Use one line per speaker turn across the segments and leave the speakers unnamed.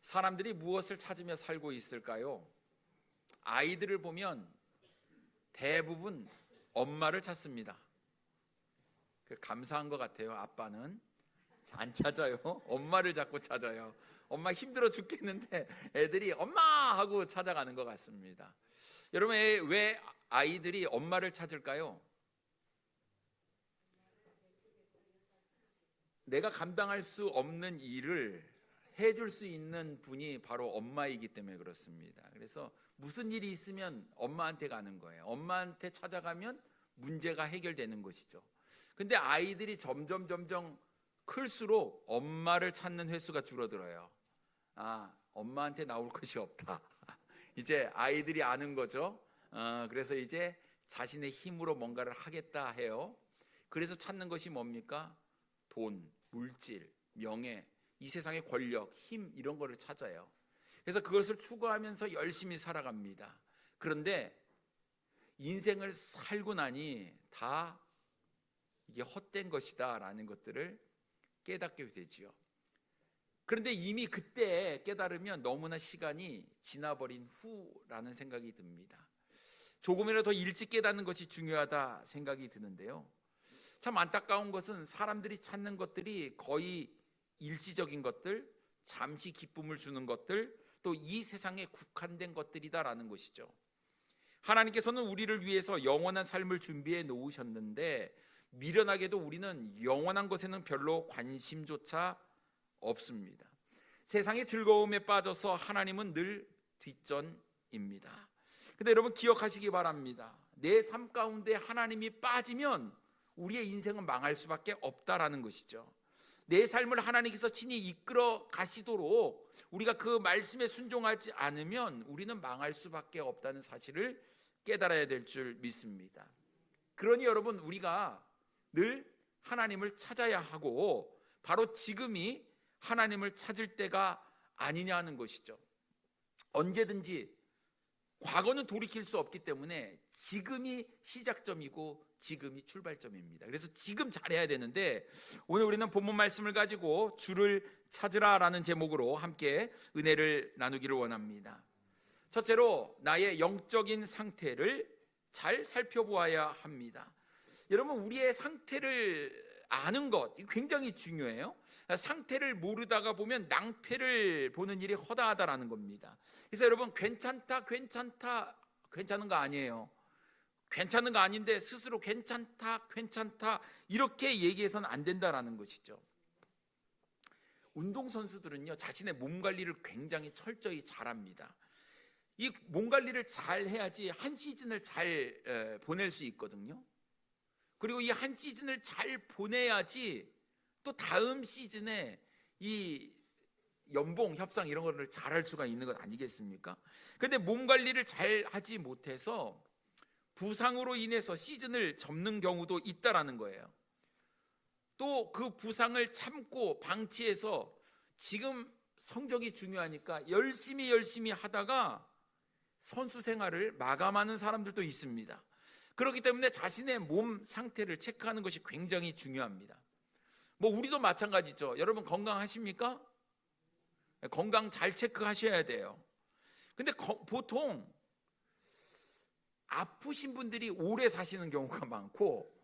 사람들이 무엇을 찾으며 살고 있을까요? 아이들을 보면 대부분 엄마를 찾습니다. 감사한 것 같아요. 아빠는 안 찾아요. 엄마를 자꾸 찾아요. 엄마 힘들어 죽겠는데 애들이 엄마 하고 찾아가는 것 같습니다. 여러분, 왜 아이들이 엄마를 찾을까요? 내가 감당할 수 없는 일을 해줄 수 있는 분이 바로 엄마이기 때문에 그렇습니다. 그래서 무슨 일이 있으면 엄마한테 가는 거예요. 엄마한테 찾아가면 문제가 해결되는 것이죠. 근데 아이들이 점점 클수록 엄마를 찾는 횟수가 줄어들어요. 엄마한테 나올 것이 없다. 이제 아이들이 아는 거죠. 그래서 이제 자신의 힘으로 뭔가를 하겠다 해요. 그래서 찾는 것이 뭡니까? 돈, 물질, 명예, 이 세상의 권력, 힘, 이런 거를 찾아요. 그래서 그것을 추구하면서 열심히 살아갑니다. 그런데 인생을 살고 나니 다 이게 헛된 것이다 라는 것들을 깨닫게 되지요. 그런데 이미 그때 깨달으면 너무나 시간이 지나버린 후라는 생각이 듭니다. 조금이라도 더 일찍 깨닫는 것이 중요하다 생각이 드는데요. 참 안타까운 것은 사람들이 찾는 것들이 거의 일시적인 것들, 잠시 기쁨을 주는 것들, 또 이 세상에 국한된 것들이다라는 것이죠. 하나님께서는 우리를 위해서 영원한 삶을 준비해 놓으셨는데 미련하게도 우리는 영원한 것에는 별로 관심조차 없습니다. 세상의 즐거움에 빠져서 하나님은 늘 뒷전입니다. 근데 여러분 기억하시기 바랍니다. 내 삶 가운데 하나님이 빠지면 우리의 인생은 망할 수밖에 없다라는 것이죠. 내 삶을 하나님께서 친히 이끌어 가시도록 우리가 그 말씀에 순종하지 않으면 우리는 망할 수밖에 없다는 사실을 깨달아야 될 줄 믿습니다. 그러니 여러분, 우리가 늘 하나님을 찾아야 하고 바로 지금이 하나님을 찾을 때가 아니냐 하는 것이죠. 언제든지 과거는 돌이킬 수 없기 때문에 지금이 시작점이고 지금이 출발점입니다. 그래서 지금 잘해야 되는데 오늘 우리는 본문 말씀을 가지고 주를 찾으라라는 제목으로 함께 은혜를 나누기를 원합니다. 첫째로 나의 영적인 상태를 잘 살펴보아야 합니다. 여러분, 우리의 상태를 아는 것 굉장히 중요해요. 상태를 모르다가 보면 낭패를 보는 일이 허다하다라는 겁니다. 그래서 여러분, 괜찮다 괜찮은 거 아니에요. 괜찮은 거 아닌데 스스로 괜찮다 이렇게 얘기해서는 안 된다라는 것이죠. 운동선수들은요, 자신의 몸 관리를 굉장히 철저히 잘합니다. 이 몸 관리를 잘 해야지 한 시즌을 잘 보낼 수 있거든요. 그리고 이 한 시즌을 잘 보내야지 또 다음 시즌에 이 연봉 협상 이런 거를 잘할 수가 있는 것 아니겠습니까? 그런데 몸 관리를 잘 하지 못해서 부상으로 인해서 시즌을 접는 경우도 있다라는 거예요. 또 그 부상을 참고 방치해서 지금 성적이 중요하니까 열심히 하다가 선수 생활을 마감하는 사람들도 있습니다. 그렇기 때문에 자신의 몸 상태를 체크하는 것이 굉장히 중요합니다. 우리도 마찬가지죠. 여러분 건강하십니까? 건강 잘 체크하셔야 돼요. 근데 보통 아프신 분들이 오래 사시는 경우가 많고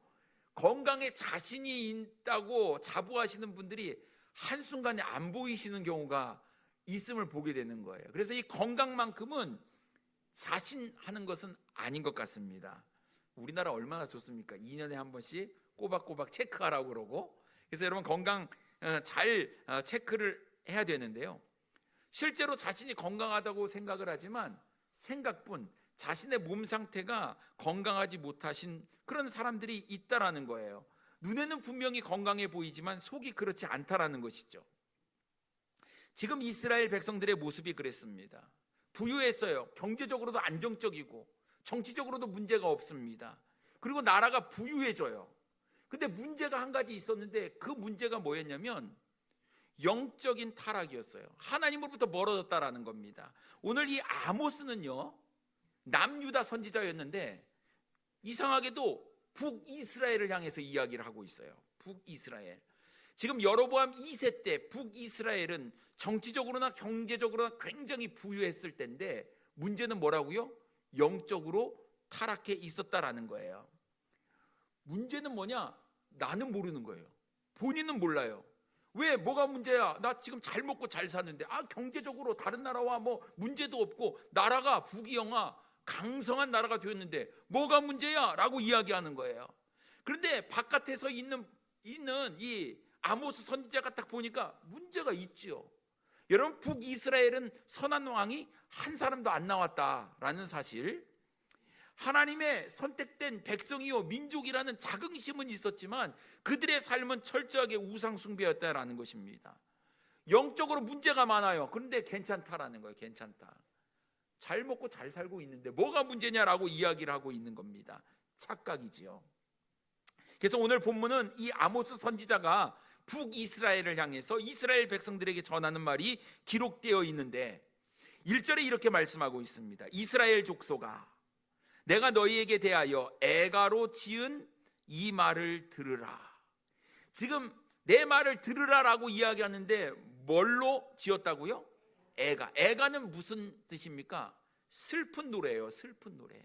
건강에 자신이 있다고 자부하시는 분들이 한순간에 안 보이시는 경우가 있음을 보게 되는 거예요. 그래서 이 건강만큼은 자신하는 것은 아닌 것 같습니다. 우리나라 얼마나 좋습니까? 2년에 한 번씩 꼬박꼬박 체크하라고 그러고. 그래서 여러분 건강 잘 체크를 해야 되는데요. 실제로 자신이 건강하다고 생각을 하지만 생각뿐 자신의 몸 상태가 건강하지 못하신 그런 사람들이 있다라는 거예요. 눈에는 분명히 건강해 보이지만 속이 그렇지 않다라는 것이죠. 지금 이스라엘 백성들의 모습이 그랬습니다. 부유했어요. 경제적으로도 안정적이고 정치적으로도 문제가 없습니다. 그리고 나라가 부유해져요. 근데 문제가 한 가지 있었는데 그 문제가 뭐였냐면 영적인 타락이었어요. 하나님으로부터 멀어졌다라는 겁니다. 오늘 이 아모스는요, 남유다 선지자였는데 이상하게도 북이스라엘을 향해서 이야기를 하고 있어요. 북이스라엘. 지금 여로보암 2세 때 북이스라엘은 정치적으로나 경제적으로나 굉장히 부유했을 때인데 문제는 뭐라고요? 영적으로 타락해 있었다라는 거예요. 문제는 뭐냐? 나는 모르는 거예요. 본인은 몰라요. 왜? 뭐가 문제야? 나 지금 잘 먹고 잘 사는데, 경제적으로 다른 나라와 뭐 문제도 없고 나라가 부귀영화 강성한 나라가 되었는데 뭐가 문제야? 라고 이야기하는 거예요. 그런데 바깥에서 있는 이 아모스 선지자가 딱 보니까 문제가 있지요. 여러분, 북이스라엘은 선한 왕이 한 사람도 안 나왔다라는 사실, 하나님의 선택된 백성이요 민족이라는 자긍심은 있었지만 그들의 삶은 철저하게 우상 숭배였다라는 것입니다. 영적으로 문제가 많아요. 그런데 괜찮다라는 거예요. 괜찮다. 잘 먹고 잘 살고 있는데 뭐가 문제냐라고 이야기를 하고 있는 겁니다. 착각이지요. 그래서 오늘 본문은 이 아모스 선지자가 북이스라엘을 향해서 이스라엘 백성들에게 전하는 말이 기록되어 있는데 1절에 이렇게 말씀하고 있습니다. 이스라엘 족속아, 내가 너희에게 대하여 애가로 지은 이 말을 들으라. 지금 내 말을 들으라라고 이야기하는데 뭘로 지었다고요? 애가는 무슨 뜻입니까? 슬픈 노래예요. 슬픈 노래.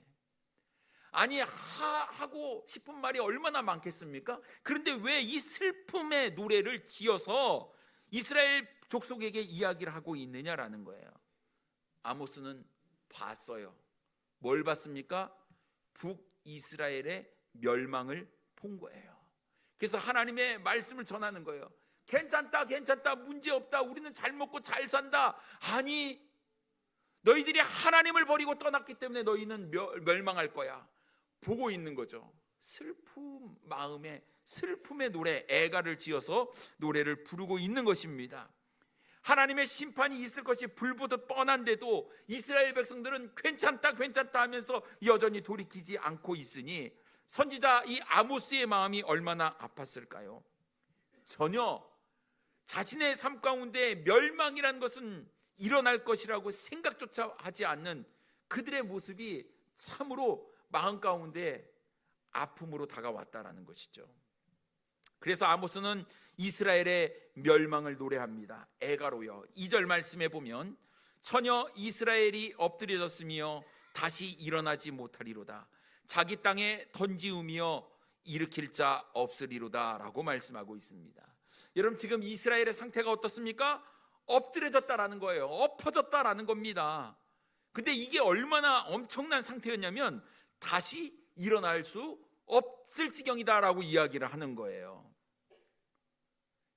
아니, 하고 싶은 말이 얼마나 많겠습니까? 그런데 왜 이 슬픔의 노래를 지어서 이스라엘 족속에게 이야기를 하고 있느냐라는 거예요. 아모스는 봤어요. 뭘 봤습니까? 북이스라엘의 멸망을 본 거예요. 그래서 하나님의 말씀을 전하는 거예요. 괜찮다, 괜찮다, 문제없다, 우리는 잘 먹고 잘 산다. 아니, 너희들이 하나님을 버리고 떠났기 때문에 너희는 멸망할 거야. 보고 있는 거죠. 슬픔 마음에 슬픔의 노래, 애가를 지어서 노래를 부르고 있는 것입니다. 하나님의 심판이 있을 것이 불보듯 뻔한데도 이스라엘 백성들은 괜찮다 괜찮다 하면서 여전히 돌이키지 않고 있으니 선지자 이 아모스의 마음이 얼마나 아팠을까요? 전혀 자신의 삶 가운데 멸망이라는 것은 일어날 것이라고 생각조차 하지 않는 그들의 모습이 참으로 마음 가운데 아픔으로 다가왔다라는 것이죠. 그래서 아모스는 이스라엘의 멸망을 노래합니다. 애가로여. 2절 말씀에 보면 처녀 이스라엘이 엎드려졌으며 다시 일어나지 못하리로다. 자기 땅에 던지우며 일으킬 자 없으리로다 라고 말씀하고 있습니다. 여러분, 지금 이스라엘의 상태가 어떻습니까? 엎드려졌다라는 거예요. 엎어졌다라는 겁니다. 근데 이게 얼마나 엄청난 상태였냐면 다시 일어날 수 없을 지경이다라고 이야기를 하는 거예요.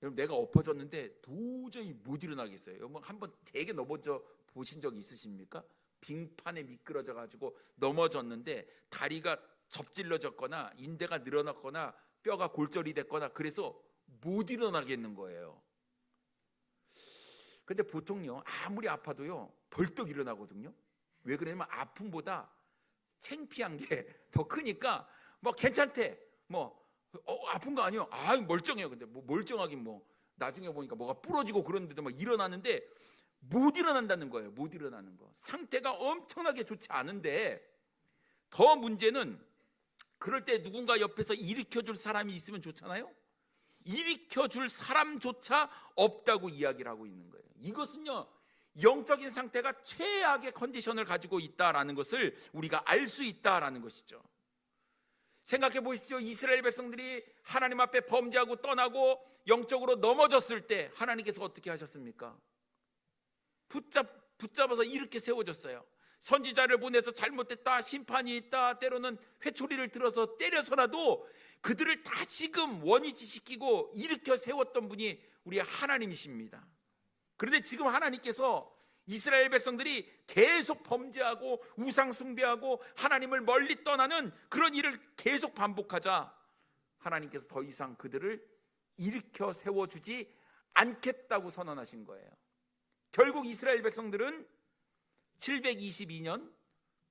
여러분, 내가 엎어졌는데 도저히 못 일어나겠어요. 여러분, 한번 되게 넘어져 보신 적 있으십니까? 빙판에 미끄러져 가지고 넘어졌는데 다리가 접질러졌거나 인대가 늘어났거나 뼈가 골절이 됐거나 그래서 못 일어나겠는 거예요. 근데 보통요, 아무리 아파도요 벌떡 일어나거든요. 왜 그러냐면 아픔보다 창피한 게 더 크니까 뭐 괜찮대, 뭐 아픈 거 아니에요. 멀쩡해요. 근데 뭐 멀쩡하긴 뭐 나중에 보니까 뭐가 부러지고 그런데도 막 일어나는데 못 일어난다는 거예요. 못 일어나는 거. 상태가 엄청나게 좋지 않은데 더 문제는 그럴 때 누군가 옆에서 일으켜줄 사람이 있으면 좋잖아요. 일으켜줄 사람조차 없다고 이야기를 하고 있는 거예요. 이것은요, 영적인 상태가 최악의 컨디션을 가지고 있다라는 것을 우리가 알 수 있다라는 것이죠. 생각해 보십시오. 이스라엘 백성들이 하나님 앞에 범죄하고 떠나고 영적으로 넘어졌을 때 하나님께서 어떻게 하셨습니까? 붙잡아서 이렇게 세워줬어요. 선지자를 보내서 잘못됐다, 심판이 있다, 때로는 회초리를 들어서 때려서라도 그들을 다시금 원위치시키고 일으켜 세웠던 분이 우리 하나님이십니다. 그런데 지금 하나님께서 이스라엘 백성들이 계속 범죄하고 우상 숭배하고 하나님을 멀리 떠나는 그런 일을 계속 반복하자 하나님께서 더 이상 그들을 일으켜 세워주지 않겠다고 선언하신 거예요. 결국 이스라엘 백성들은 722년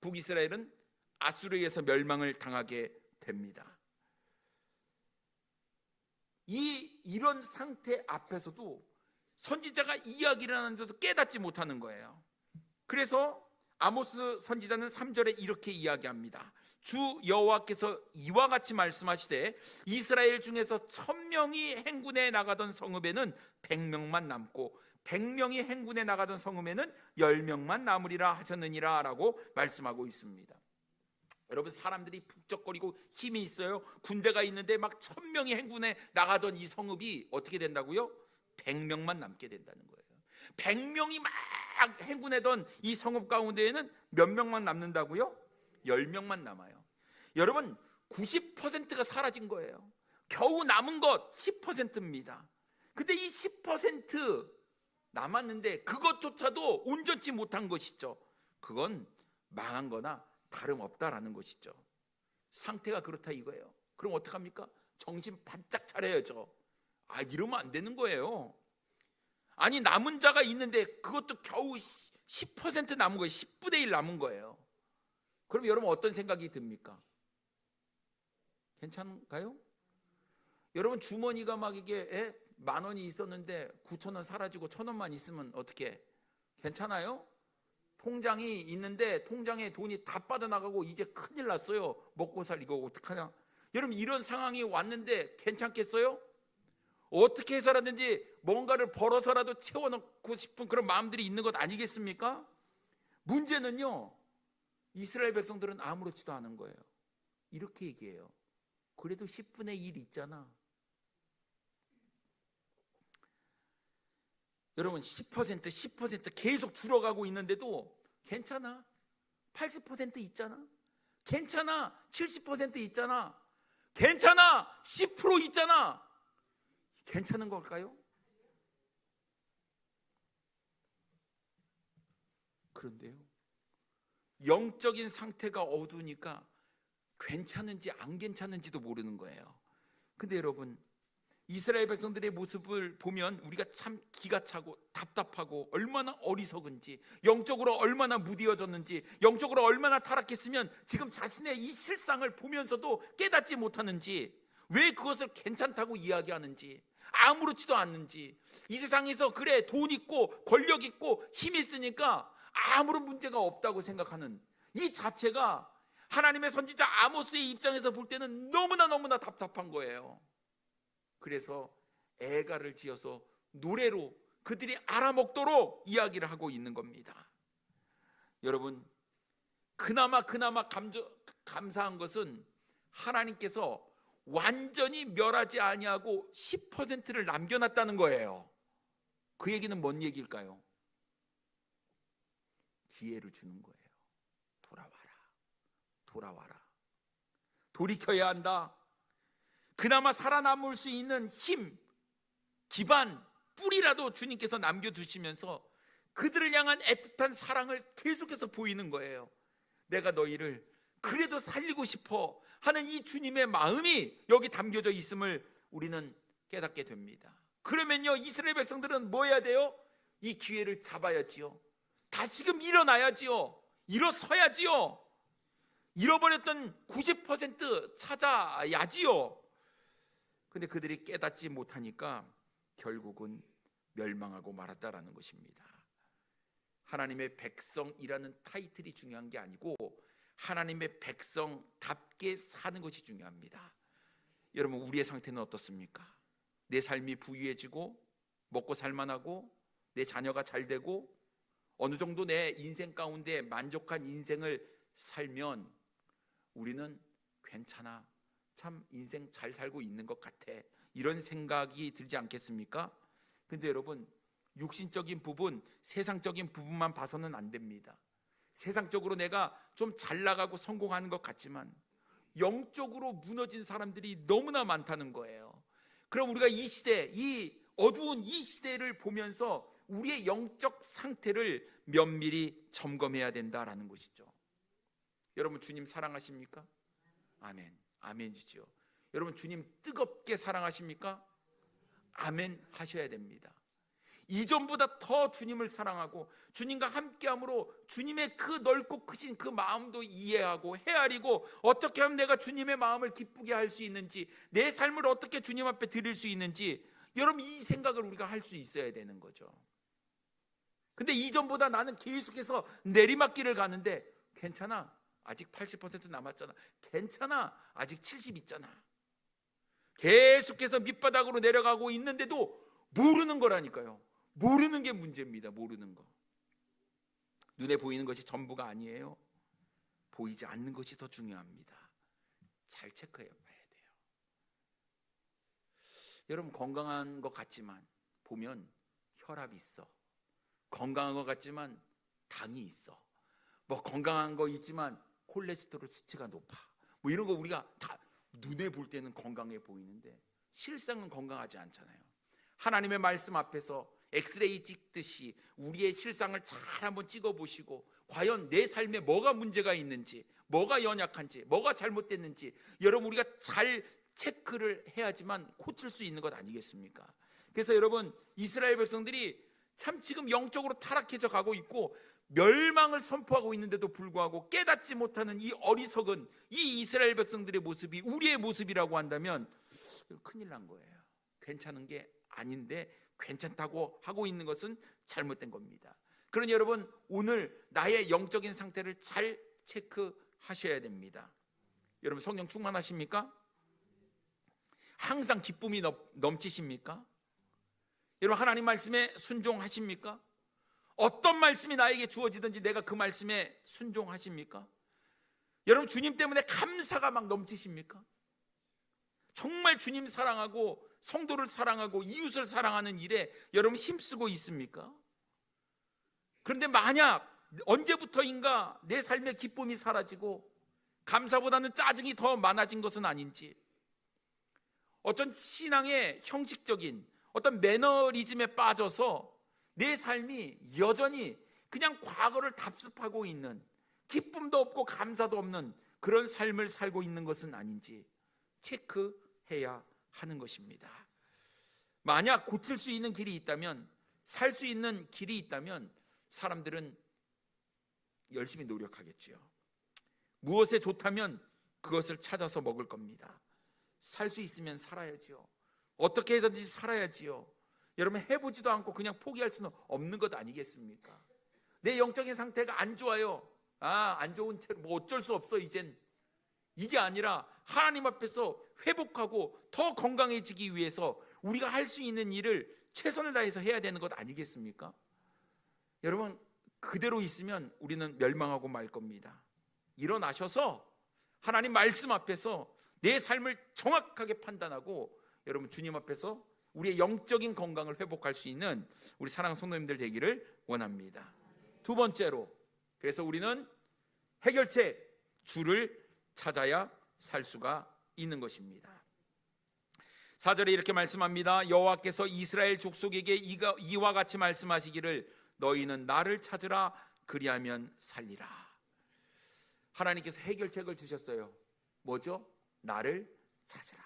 북이스라엘은 아수르에서 멸망을 당하게 됩니다. 이런 상태 앞에서도 선지자가 이야기를 하는데도 깨닫지 못하는 거예요. 그래서 아모스 선지자는 3절에 이렇게 이야기합니다. 주 여호와께서 이와 같이 말씀하시되 이스라엘 중에서 1000명이 행군에 나가던 성읍에는 100명만 남고 100명이 행군에 나가던 성읍에는 10명만 남으리라 하셨느니라 라고 말씀하고 있습니다. 여러분, 사람들이 북적거리고 힘이 있어요. 군대가 있는데 막 1000명이 행군에 나가던 이 성읍이 어떻게 된다고요? 100명만 남게 된다는 거예요. 100명이 막 행군하던 이 성읍 가운데에는 몇 명만 남는다고요? 10명만 남아요. 여러분, 90%가 사라진 거예요. 겨우 남은 것 10%입니다. 근데 이 10% 남았는데 그것조차도 온전치 못한 것이죠. 그건 망한 거나 다름없다라는 것이죠. 상태가 그렇다 이거예요. 그럼 어떡합니까? 정신 바짝 차려야죠. 이러면 안 되는 거예요. 아니, 남은 자가 있는데 그것도 겨우 10% 남은 거예요. 10분의 1 남은 거예요. 그럼 여러분 어떤 생각이 듭니까? 괜찮은가요? 여러분, 주머니가 막 이게 10,000원이 있었는데 9,000원 사라지고 1,000원만 있으면 어떻게? 괜찮아요? 통장이 있는데 통장에 돈이 다 빠져나가고 이제 큰일 났어요. 먹고 살이고 어떡하냐? 여러분, 이런 상황이 왔는데 괜찮겠어요? 어떻게 해서라든지 뭔가를 벌어서라도 채워넣고 싶은 그런 마음들이 있는 것 아니겠습니까? 문제는요, 이스라엘 백성들은 아무렇지도 않은 거예요. 이렇게 얘기해요. 그래도 10분의 1 있잖아. 여러분, 10% 계속 줄어가고 있는데도 괜찮아. 80% 있잖아. 괜찮아. 70% 있잖아. 괜찮아. 10% 있잖아. 괜찮은 걸까요? 그런데요, 영적인 상태가 어두우니까 괜찮은지 안 괜찮은지도 모르는 거예요. 근데 여러분, 이스라엘 백성들의 모습을 보면 우리가 참 기가 차고 답답하고 얼마나 어리석은지, 영적으로 얼마나 무디어졌는지, 영적으로 얼마나 타락했으면 지금 자신의 이 실상을 보면서도 깨닫지 못하는지, 왜 그것을 괜찮다고 이야기하는지, 아무렇지도 않는지, 이 세상에서 그래 돈 있고 권력 있고 힘 있으니까 아무런 문제가 없다고 생각하는 이 자체가 하나님의 선지자 아모스의 입장에서 볼 때는 너무나 답답한 거예요. 그래서 애가를 지어서 노래로 그들이 알아먹도록 이야기를 하고 있는 겁니다. 여러분, 그나마 감사한 것은 하나님께서 완전히 멸하지 아니하고 10%를 남겨놨다는 거예요. 그 얘기는 뭔 얘기일까요? 기회를 주는 거예요. 돌아와라. 돌이켜야 한다. 그나마 살아남을 수 있는 힘, 기반, 뿌리라도 주님께서 남겨두시면서 그들을 향한 애틋한 사랑을 계속해서 보이는 거예요. 내가 너희를 그래도 살리고 싶어 하는 이 주님의 마음이 여기 담겨져 있음을 우리는 깨닫게 됩니다. 그러면요, 이스라엘 백성들은 뭐 해야 돼요? 이 기회를 잡아야지요. 다시금 일어나야지요. 일어서야지요. 잃어버렸던 90% 찾아야지요. 근데 그들이 깨닫지 못하니까 결국은 멸망하고 말았다라는 것입니다. 하나님의 백성이라는 타이틀이 중요한 게 아니고 하나님의 백성답게 사는 것이 중요합니다. 여러분, 우리의 상태는 어떻습니까? 내 삶이 부유해지고 먹고 살만하고 내 자녀가 잘 되고 어느 정도 내 인생 가운데 만족한 인생을 살면 우리는 괜찮아, 참 인생 잘 살고 있는 것 같아, 이런 생각이 들지 않겠습니까? 근데 여러분, 육신적인 부분, 세상적인 부분만 봐서는 안 됩니다. 세상적으로 내가 좀 잘 나가고 성공하는 것 같지만 영적으로 무너진 사람들이 너무나 많다는 거예요. 그럼 우리가 이 시대, 이 어두운 이 시대를 보면서 우리의 영적 상태를 면밀히 점검해야 된다라는 것이죠. 여러분, 주님 사랑하십니까? 아멘. 아멘이죠. 여러분, 주님 뜨겁게 사랑하십니까? 아멘 하셔야 됩니다. 이전보다 더 주님을 사랑하고 주님과 함께함으로 주님의 그 넓고 크신 그 마음도 이해하고 헤아리고 어떻게 하면 내가 주님의 마음을 기쁘게 할 수 있는지, 내 삶을 어떻게 주님 앞에 드릴 수 있는지, 여러분 이 생각을 우리가 할 수 있어야 되는 거죠. 근데 이전보다 나는 계속해서 내리막길을 가는데 괜찮아, 아직 80% 남았잖아. 괜찮아. 아직 70 있잖아. 계속해서 밑바닥으로 내려가고 있는데도 모르는 거라니까요. 모르는 게 문제입니다. 모르는 거. 눈에 보이는 것이 전부가 아니에요. 보이지 않는 것이 더 중요합니다. 잘 체크해 봐야 돼요. 여러분, 건강한 것 같지만 보면 혈압이 있어. 건강한 것 같지만 당이 있어. 뭐 건강한 거 있지만 콜레스테롤 수치가 높아. 뭐 이런 거 우리가 다 눈에 볼 때는 건강해 보이는데 실상은 건강하지 않잖아요. 하나님의 말씀 앞에서 엑스레이 찍듯이 우리의 실상을 잘 한번 찍어보시고 과연 내 삶에 뭐가 문제가 있는지, 뭐가 연약한지, 뭐가 잘못됐는지 여러분 우리가 잘 체크를 해야지만 고칠 수 있는 것 아니겠습니까? 그래서 여러분, 이스라엘 백성들이 참 지금 영적으로 타락해져 가고 있고 멸망을 선포하고 있는데도 불구하고 깨닫지 못하는 이 어리석은 이 이스라엘 백성들의 모습이 우리의 모습이라고 한다면 큰일 난 거예요. 괜찮은 게 아닌데 괜찮다고 하고 있는 것은 잘못된 겁니다. 그러니 여러분, 오늘 나의 영적인 상태를 잘 체크하셔야 됩니다. 여러분, 성령 충만하십니까? 항상 기쁨이 넘치십니까? 여러분, 하나님 말씀에 순종하십니까? 어떤 말씀이 나에게 주어지든지 내가 그 말씀에 순종하십니까? 여러분, 주님 때문에 감사가 막 넘치십니까? 정말 주님 사랑하고 성도를 사랑하고 이웃을 사랑하는 일에 여러분 힘쓰고 있습니까? 그런데 만약 언제부터인가 내 삶의 기쁨이 사라지고 감사보다는 짜증이 더 많아진 것은 아닌지, 어떤 신앙의 형식적인 어떤 매너리즘에 빠져서 내 삶이 여전히 그냥 과거를 답습하고 있는, 기쁨도 없고 감사도 없는 그런 삶을 살고 있는 것은 아닌지 체크해야 하는 것입니다. 만약 고칠 수 있는 길이 있다면, 살 수 있는 길이 있다면 사람들은 열심히 노력하겠죠. 무엇에 좋다면 그것을 찾아서 먹을 겁니다. 살 수 있으면 살아야지요. 어떻게 해서든지 살아야지요. 여러분, 해보지도 않고 그냥 포기할 수는 없는 것 아니겠습니까? 내 영적인 상태가 안 좋아요. 안 좋은 채로 뭐 어쩔 수 없어 이젠. 이게 아니라 하나님 앞에서 회복하고 더 건강해지기 위해서 우리가 할 수 있는 일을 최선을 다해서 해야 되는 것 아니겠습니까? 여러분, 그대로 있으면 우리는 멸망하고 말 겁니다. 일어나셔서 하나님 말씀 앞에서 내 삶을 정확하게 판단하고 여러분 주님 앞에서 우리의 영적인 건강을 회복할 수 있는 우리 사랑하는 성도님들 되기를 원합니다. 두 번째로, 그래서 우리는 해결책, 주를 찾아야 살 수가 있는 것입니다. 4절에 이렇게 말씀합니다. 여호와께서 이스라엘 족속에게 이와 같이 말씀하시기를 너희는 나를 찾으라 그리하면 살리라. 하나님께서 해결책을 주셨어요. 뭐죠? 나를 찾으라.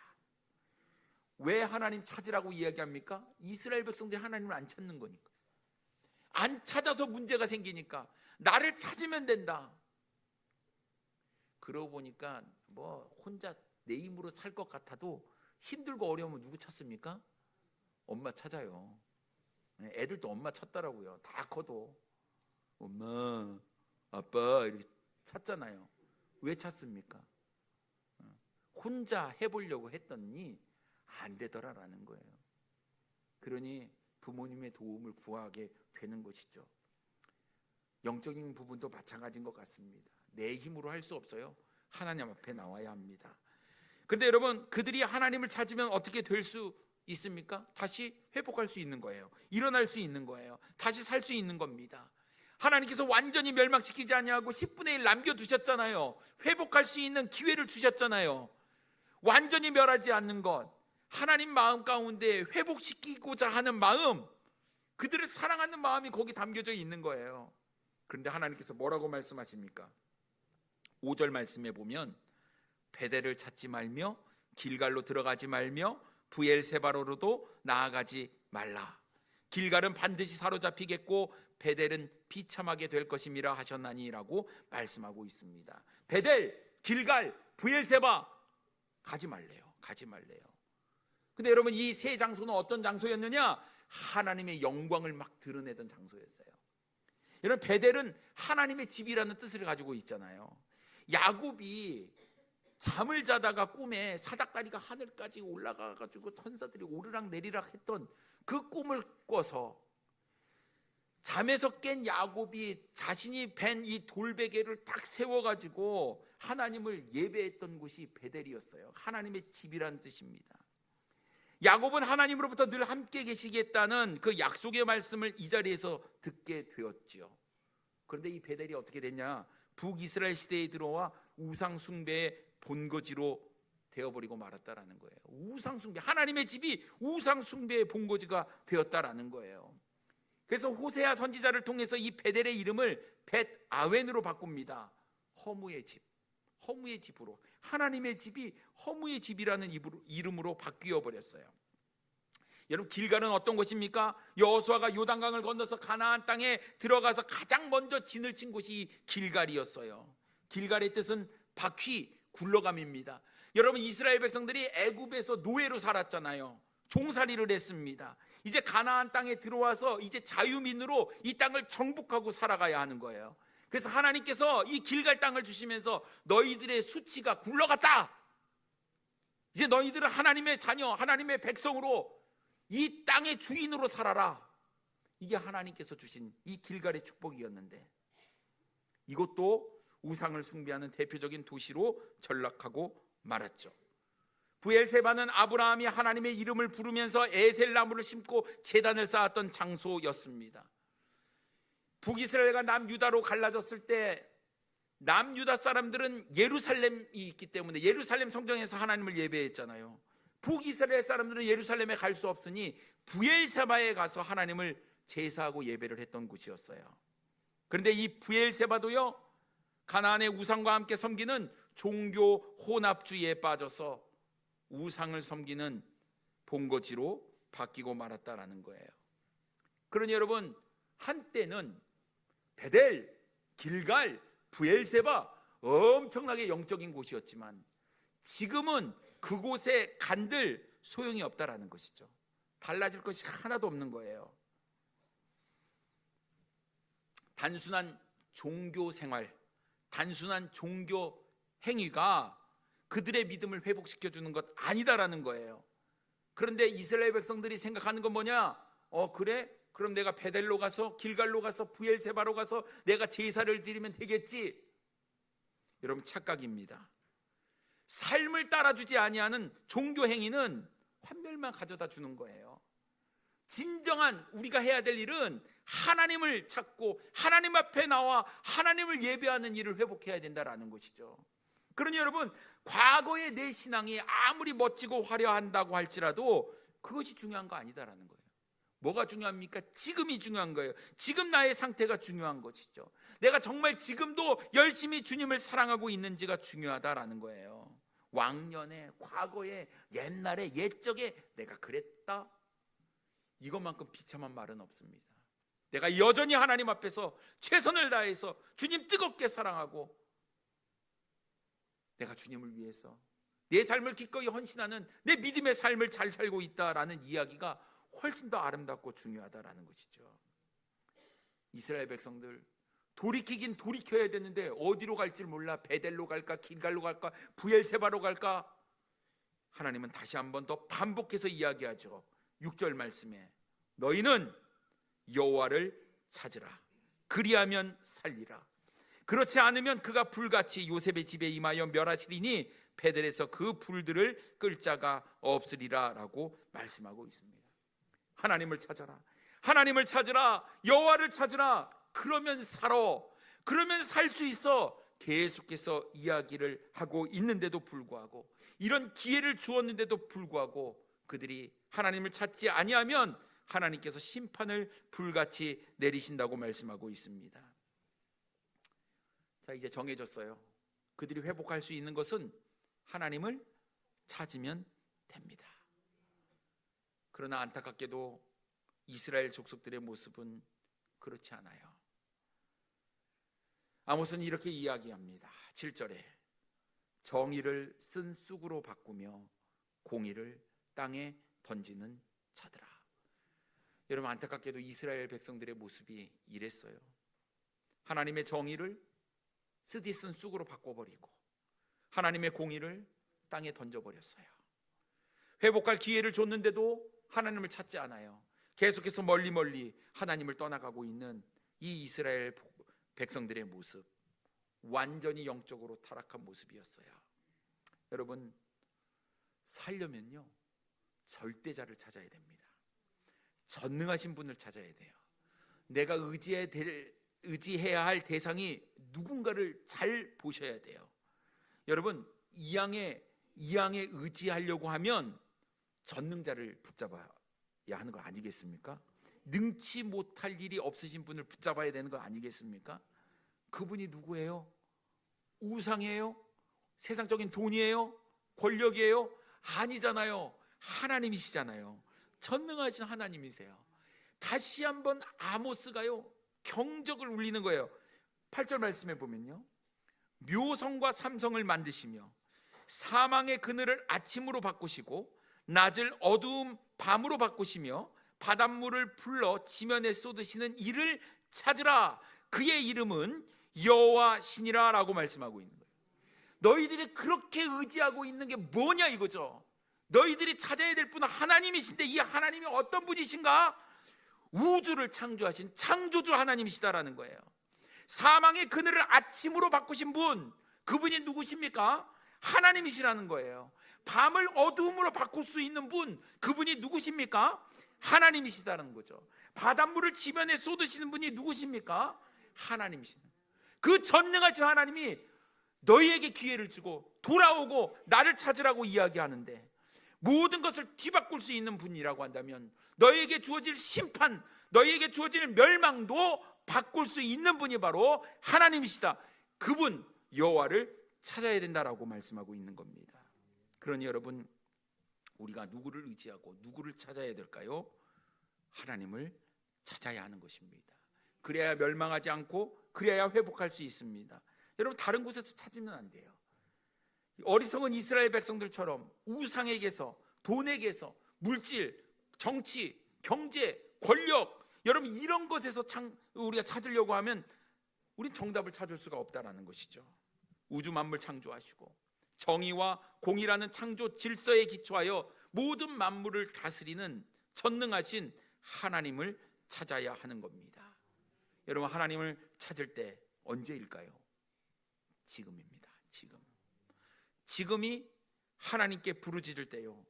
왜 하나님 찾으라고 이야기합니까? 이스라엘 백성들이 하나님을 안 찾는 거니까. 안 찾아서 문제가 생기니까 나를 찾으면 된다. 그러고 보니까 뭐 혼자 내 힘으로 살 것 같아도 힘들고 어려우면 누구 찾습니까? 엄마 찾아요. 애들도 엄마 찾더라고요. 다 커도 엄마, 아빠 이렇게 찾잖아요. 왜 찾습니까? 혼자 해보려고 했더니 안 되더라라는 거예요. 그러니 부모님의 도움을 구하게 되는 것이죠. 영적인 부분도 마찬가지인 것 같습니다. 내 힘으로 할 수 없어요. 하나님 앞에 나와야 합니다. 그런데 여러분, 그들이 하나님을 찾으면 어떻게 될 수 있습니까? 다시 회복할 수 있는 거예요. 일어날 수 있는 거예요. 다시 살 수 있는 겁니다. 하나님께서 완전히 멸망시키지 아니하고 10분의 1 남겨두셨잖아요. 회복할 수 있는 기회를 주셨잖아요. 완전히 멸하지 않는 것, 하나님 마음 가운데 회복시키고자 하는 마음, 그들을 사랑하는 마음이 거기 담겨져 있는 거예요. 그런데 하나님께서 뭐라고 말씀하십니까? 5절 말씀에 보면 베델을 찾지 말며 길갈로 들어가지 말며 브엘세바로로도 나아가지 말라. 길갈은 반드시 사로잡히겠고 베델은 비참하게 될 것임이라 하셨나니라고 말씀하고 있습니다. 베델, 길갈, 브엘세바 가지 말래요. 가지 말래요. 근데 여러분, 이 세 장소는 어떤 장소였느냐? 하나님의 영광을 막 드러내던 장소였어요. 여러분, 베델은 하나님의 집이라는 뜻을 가지고 있잖아요. 야곱이 잠을 자다가 꿈에 사닥다리가 하늘까지 올라가 가지고 천사들이 오르락 내리락 했던 그 꿈을 꿔서 잠에서 깬 야곱이 자신이 벤 이 돌베개를 딱 세워가지고 하나님을 예배했던 곳이 베델이었어요. 하나님의 집이라는 뜻입니다. 야곱은 하나님으로부터 늘 함께 계시겠다는 그 약속의 말씀을 이 자리에서 듣게 되었지요. 그런데 이 베델이 어떻게 됐냐? 북이스라엘 시대에 들어와 우상 숭배의 본거지로 되어버리고 말았다라는 거예요. 우상 숭배, 하나님의 집이 우상 숭배의 본거지가 되었다라는 거예요. 그래서 호세아 선지자를 통해서 이 베델의 이름을 벳 아웬으로 바꿉니다. 허무의 집, 허무의 집으로. 하나님의 집이 허무의 집이라는 이름으로 바뀌어 버렸어요. 여러분, 길갈은 어떤 곳입니까? 여호수아가 요단강을 건너서 가나안 땅에 들어가서 가장 먼저 진을 친 곳이 길갈이었어요. 길갈의 뜻은 바퀴, 굴러감입니다. 여러분, 이스라엘 백성들이 애굽에서 노예로 살았잖아요. 종살이를 했습니다. 이제 가나안 땅에 들어와서 이제 자유민으로 이 땅을 정복하고 살아가야 하는 거예요. 그래서 하나님께서 이 길갈 땅을 주시면서 너희들의 수치가 굴러갔다. 이제 너희들은 하나님의 자녀, 하나님의 백성으로 이 땅의 주인으로 살아라. 이게 하나님께서 주신 이 길갈의 축복이었는데, 이것도 우상을 숭배하는 대표적인 도시로 전락하고 말았죠. 브엘세바는 아브라함이 하나님의 이름을 부르면서 에셀나무를 심고 제단을 쌓았던 장소였습니다. 북이스라엘과 남유다로 갈라졌을 때 남유다 사람들은 예루살렘이 있기 때문에 예루살렘 성전에서 하나님을 예배했잖아요. 북이스라엘 사람들은 예루살렘에 갈 수 없으니 브엘세바에 가서 하나님을 제사하고 예배를 했던 곳이었어요. 그런데 이 브엘세바도요, 가나안의 우상과 함께 섬기는 종교 혼합주의에 빠져서 우상을 섬기는 본거지로 바뀌고 말았다라는 거예요. 그러니 여러분, 한때는 베델, 길갈, 브엘세바 엄청나게 영적인 곳이었지만 지금은 그곳에 간들 소용이 없다라는 것이죠. 달라질 것이 하나도 없는 거예요. 단순한 종교 생활, 단순한 종교 행위가 그들의 믿음을 회복시켜주는 것 아니다라는 거예요. 그런데 이스라엘 백성들이 생각하는 건 뭐냐? 그래? 그럼 내가 베델로 가서, 길갈로 가서, 브엘세바로 가서 내가 제사를 드리면 되겠지? 여러분, 착각입니다. 삶을 따라주지 아니하는 종교 행위는 환멸만 가져다 주는 거예요. 진정한 우리가 해야 될 일은 하나님을 찾고 하나님 앞에 나와 하나님을 예배하는 일을 회복해야 된다라는 것이죠. 그러니 여러분, 과거의 내 신앙이 아무리 멋지고 화려한다고 할지라도 그것이 중요한 거 아니다라는 거예요. 뭐가 중요합니까? 지금이 중요한 거예요. 지금 나의 상태가 중요한 것이죠. 내가 정말 지금도 열심히 주님을 사랑하고 있는지가 중요하다라는 거예요. 왕년에, 과거에, 옛날에, 옛적에 내가 그랬다, 이것만큼 비참한 말은 없습니다. 내가 여전히 하나님 앞에서 최선을 다해서 주님 뜨겁게 사랑하고 내가 주님을 위해서 내 삶을 기꺼이 헌신하는 내 믿음의 삶을 잘 살고 있다라는 이야기가 훨씬 더 아름답고 중요하다라는 것이죠. 이스라엘 백성들 돌이키긴 돌이켜야 되는데 어디로 갈지 몰라. 베델로 갈까, 길갈로 갈까, 브엘세바로 갈까? 하나님은 다시 한 번 더 반복해서 이야기하죠. 6절 말씀에 너희는 여호와를 찾으라. 그리하면 살리라. 그렇지 않으면 그가 불같이 요셉의 집에 임하여 멸하시리니 베델에서 그 불들을 끌 자가 없으리라 라고 말씀하고 있습니다. 하나님을 찾아라. 하나님을 찾으라. 여호와를 찾으라. 그러면 살아. 그러면 살 수 있어. 계속해서 이야기를 하고 있는데도 불구하고, 이런 기회를 주었는데도 불구하고 그들이 하나님을 찾지 아니하면 하나님께서 심판을 불같이 내리신다고 말씀하고 있습니다. 자, 이제 정해졌어요. 그들이 회복할 수 있는 것은 하나님을 찾으면 됩니다. 그러나 안타깝게도 이스라엘 족속들의 모습은 그렇지 않아요. 아모스는 이렇게 이야기합니다. 7절에 정의를 쓴 쑥으로 바꾸며 공의를 땅에 던지는 자들아. 여러분, 안타깝게도 이스라엘 백성들의 모습이 이랬어요. 하나님의 정의를 쓰디쓴 쑥으로 바꿔버리고 하나님의 공의를 땅에 던져버렸어요. 회복할 기회를 줬는데도 하나님을 찾지 않아요. 계속해서 멀리 하나님을 떠나가고 있는 이 이스라엘 백성들의 모습, 완전히 영적으로 타락한 모습이었어요. 여러분, 살려면요 절대자를 찾아야 됩니다. 전능하신 분을 찾아야 돼요. 내가 의지해야 할 대상이 누군가를 잘 보셔야 돼요. 여러분, 이 양에 의지하려고 하면 전능자를 붙잡아야 하는 거 아니겠습니까? 능치 못할 일이 없으신 분을 붙잡아야 되는 거 아니겠습니까? 그분이 누구예요? 우상이에요? 세상적인 돈이에요? 권력이에요? 아니잖아요. 하나님이시잖아요. 전능하신 하나님이세요. 다시 한번 아모스가요 경적을 울리는 거예요. 8절 말씀에 보면요, 묘성과 삼성을 만드시며 사망의 그늘을 아침으로 바꾸시고 낮을 어두움 밤으로 바꾸시며 바닷물을 불러 지면에 쏟으시는 이를 찾으라. 그의 이름은 여호와시니라 라고 말씀하고 있는 거예요. 너희들이 그렇게 의지하고 있는 게 뭐냐 이거죠. 너희들이 찾아야 될 분은 하나님이신데 이 하나님이 어떤 분이신가? 우주를 창조하신 창조주 하나님이시다라는 거예요. 사망의 그늘을 아침으로 바꾸신 분, 그분이 누구십니까? 하나님이시라는 거예요. 밤을 어두움으로 바꿀 수 있는 분, 그분이 누구십니까? 하나님이시다는 거죠. 바닷물을 지면에 쏟으시는 분이 누구십니까? 하나님이시다. 그 전능하신 하나님이 너희에게 기회를 주고 돌아오고 나를 찾으라고 이야기하는데, 모든 것을 뒤바꿀 수 있는 분이라고 한다면 너희에게 주어질 심판, 너희에게 주어질 멸망도 바꿀 수 있는 분이 바로 하나님이시다. 그분 여호와를 찾아야 된다라고 말씀하고 있는 겁니다. 그러니 여러분, 우리가 누구를 의지하고 누구를 찾아야 될까요? 하나님을 찾아야 하는 것입니다. 그래야 멸망하지 않고 그래야 회복할 수 있습니다. 여러분, 다른 곳에서 찾으면 안 돼요. 어리석은 이스라엘 백성들처럼 우상에게서, 돈에게서, 물질, 정치, 경제, 권력, 여러분 이런 것에서 우리가 찾으려고 하면 우린 정답을 찾을 수가 없다라는 것이죠. 우주 만물 창조하시고 정의와 공의라는 창조 질서에 기초하여 모든 만물을 다스리는 전능하신 하나님을 찾아야 하는 겁니다. 여러분, 하나님을 찾을 때 언제일까요? 지금입니다. 지금이 하나님께 부르짖을 때요,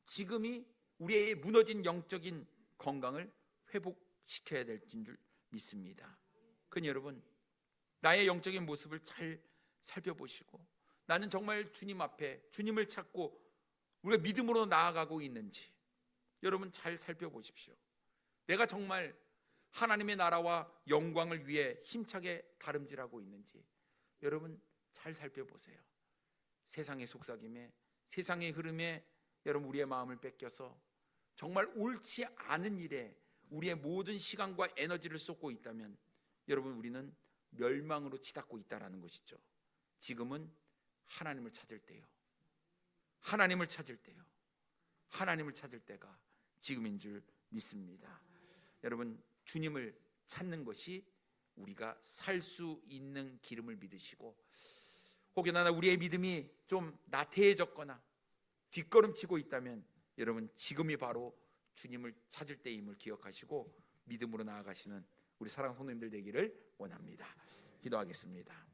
지금이 우리의 무너진 영적인 건강을 회복시켜야 될 줄 믿습니다. 그러니 여러분, 나의 영적인 모습을 잘 살펴보시고 나는 정말 주님 앞에 주님을 찾고 우리가 믿음으로 나아가고 있는지 여러분 잘 살펴보십시오. 내가 정말 하나님의 나라와 영광을 위해 힘차게 다름질하고 있는지 여러분 잘 살펴보세요. 세상의 속삭임에, 세상의 흐름에 여러분 우리의 마음을 뺏겨서 정말 옳지 않은 일에 우리의 모든 시간과 에너지를 쏟고 있다면 여러분 우리는 멸망으로 치닫고 있다는 것이죠. 지금은 하나님을 찾을 때요, 하나님을 찾을 때가 지금인 줄 믿습니다. 여러분, 주님을 찾는 것이 우리가 살 수 있는 기름을 믿으시고, 혹여나 우리의 믿음이 좀 나태해졌거나 뒷걸음치고 있다면 여러분 지금이 바로 주님을 찾을 때임을 기억하시고 믿음으로 나아가시는 우리 사랑하는 성도님들 되기를 원합니다. 기도하겠습니다.